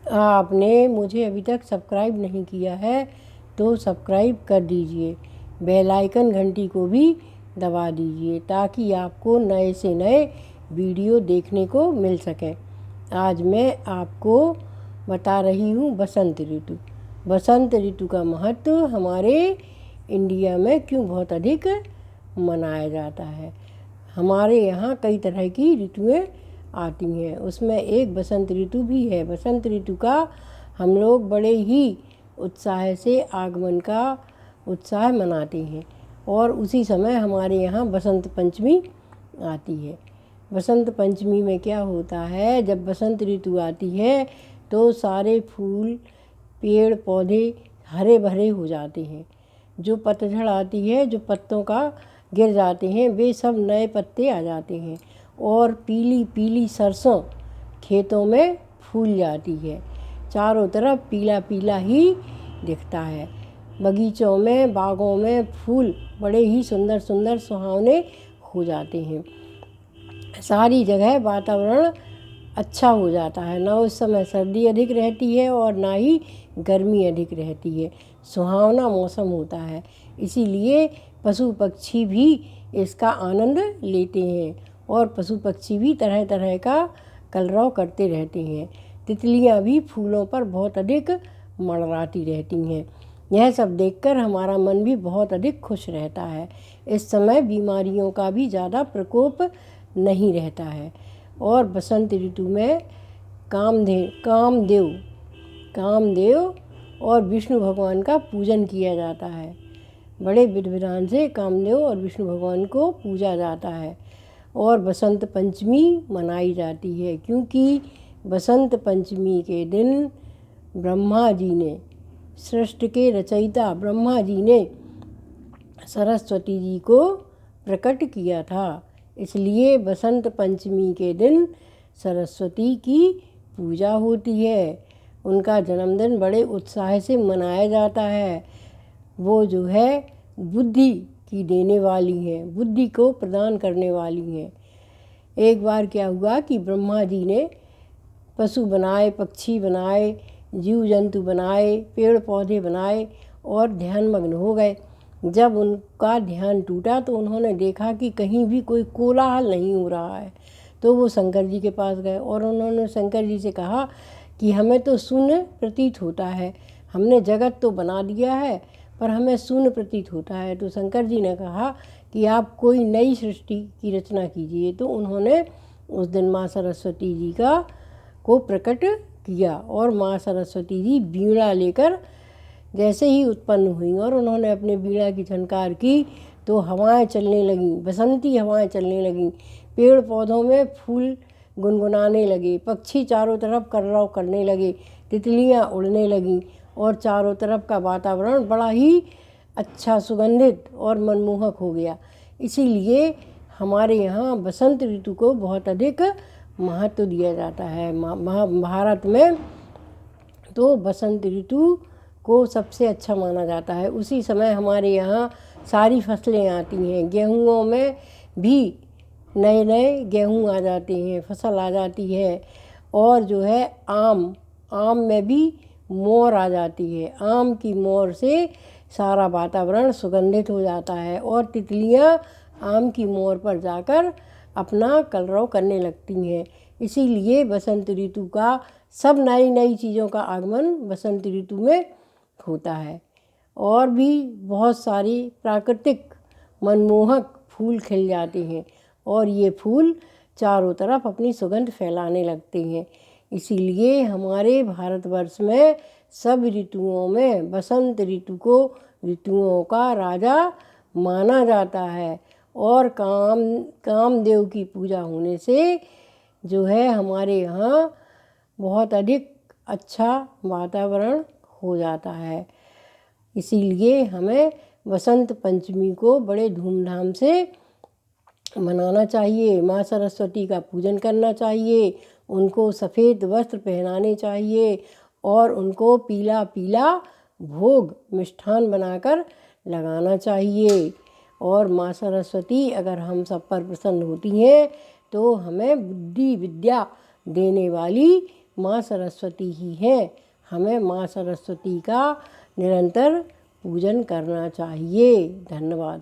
आपने मुझे अभी तक सब्सक्राइब नहीं किया है तो सब्सक्राइब कर दीजिए, बेल आइकन घंटी को भी दबा दीजिए ताकि आपको नए से नए वीडियो देखने को मिल सकें। आज मैं आपको बता रही हूँ बसंत ऋतु। बसंत ऋतु का महत्व हमारे इंडिया में क्यों बहुत अधिक मनाया जाता है। हमारे यहाँ कई तरह की ऋतुएं आती हैं, उसमें एक बसंत ऋतु भी है। बसंत ऋतु का हम लोग बड़े ही उत्साह से आगमन का उत्साह मनाते हैं और उसी समय हमारे यहाँ बसंत पंचमी आती है। बसंत पंचमी में क्या होता है, जब बसंत ऋतु आती है तो सारे फूल पेड़ पौधे हरे भरे हो जाते हैं। जो पतझड़ आती है, जो पत्तों का गिर जाते हैं, वे सब नए पत्ते आ जाते हैं और पीली पीली सरसों खेतों में फूल जाती है। चारों तरफ पीला पीला ही दिखता है। बगीचों में बागों में फूल बड़े ही सुंदर सुंदर सुहावने हो जाते हैं। सारी जगह वातावरण अच्छा हो जाता है, ना उस समय सर्दी अधिक रहती है और ना ही गर्मी अधिक रहती है। सुहावना मौसम होता है, इसीलिए पशु पक्षी भी इसका आनंद लेते हैं और पशु पक्षी भी तरह तरह का कलरव करते रहते हैं। तितलियां भी फूलों पर बहुत अधिक मंडराती रहती हैं। यह सब देखकर हमारा मन भी बहुत अधिक खुश रहता है। इस समय बीमारियों का भी ज़्यादा प्रकोप नहीं रहता है और बसंत ऋतु में कामदेव और विष्णु भगवान का पूजन किया जाता है। बड़े विधि विधान से कामदेव और विष्णु भगवान को पूजा जाता है और बसंत पंचमी मनाई जाती है, क्योंकि बसंत पंचमी के दिन ब्रह्मा जी ने, सृष्टि के रचयिता ब्रह्मा जी ने सरस्वती जी को प्रकट किया था। इसलिए बसंत पंचमी के दिन सरस्वती की पूजा होती है। उनका जन्मदिन बड़े उत्साह से मनाया जाता है। वो जो है बुद्धि की देने वाली हैं, बुद्धि को प्रदान करने वाली हैं। एक बार क्या हुआ कि ब्रह्मा जी ने पशु बनाए, पक्षी बनाए, जीव जंतु बनाए, पेड़ पौधे बनाए और ध्यानमग्न हो गए। जब उनका ध्यान टूटा तो उन्होंने देखा कि कहीं भी कोई कोलाहल नहीं हो रहा है, तो वो शंकर जी के पास गए और उन्होंने शंकर जी से कहा कि हमें तो शून्य प्रतीत होता है, हमने जगत तो बना दिया है पर हमें शून्य प्रतीत होता है। तो शंकर जी ने कहा कि आप कोई नई सृष्टि की रचना कीजिए। तो उन्होंने उस दिन माँ सरस्वती जी को प्रकट किया और माँ सरस्वती जी वीणा लेकर जैसे ही उत्पन्न हुई और उन्होंने अपने वीणा की झनकार की तो हवाएं चलने लगीं, बसंती हवाएं चलने लगीं। पेड़ पौधों में फूल गुनगुनाने लगे, पक्षी चारों तरफ कलरव करने लगे, तितलियां उड़ने लगीं और चारों तरफ का वातावरण बड़ा ही अच्छा, सुगंधित और मनमोहक हो गया। इसीलिए हमारे यहाँ बसंत ऋतु को बहुत अधिक महत्व दिया जाता है। महाभारत में तो बसंत ऋतु को सबसे अच्छा माना जाता है। उसी समय हमारे यहाँ सारी फसलें आती हैं। गेहूँों में भी नए नए गेहूँ आ जाते हैं, फसल आ जाती है और जो है आम में भी मोर आ जाती है। आम की मोर से सारा वातावरण सुगंधित हो जाता है और तितलियाँ आम की मोर पर जाकर अपना कलरव करने लगती हैं। इसीलिए बसंत ऋतु का सब नई नई चीज़ों का आगमन बसंत ऋतु में होता है। और भी बहुत सारी प्राकृतिक मनमोहक फूल खिल जाते हैं और ये फूल चारों तरफ अपनी सुगंध फैलाने लगते हैं। इसीलिए हमारे भारतवर्ष में सब ऋतुओं में बसंत ऋतु को ऋतुओं का राजा माना जाता है और कामदेव की पूजा होने से जो है हमारे यहाँ बहुत अधिक अच्छा वातावरण हो जाता है। इसीलिए हमें बसंत पंचमी को बड़े धूमधाम से मनाना चाहिए। माँ सरस्वती का पूजन करना चाहिए, उनको सफ़ेद वस्त्र पहनाने चाहिए और उनको पीला पीला भोग मिष्ठान बनाकर लगाना चाहिए। और माँ सरस्वती अगर हम सब पर प्रसन्न होती हैं तो हमें बुद्धि विद्या देने वाली माँ सरस्वती ही हैं। हमें माँ सरस्वती का निरंतर पूजन करना चाहिए। धन्यवाद।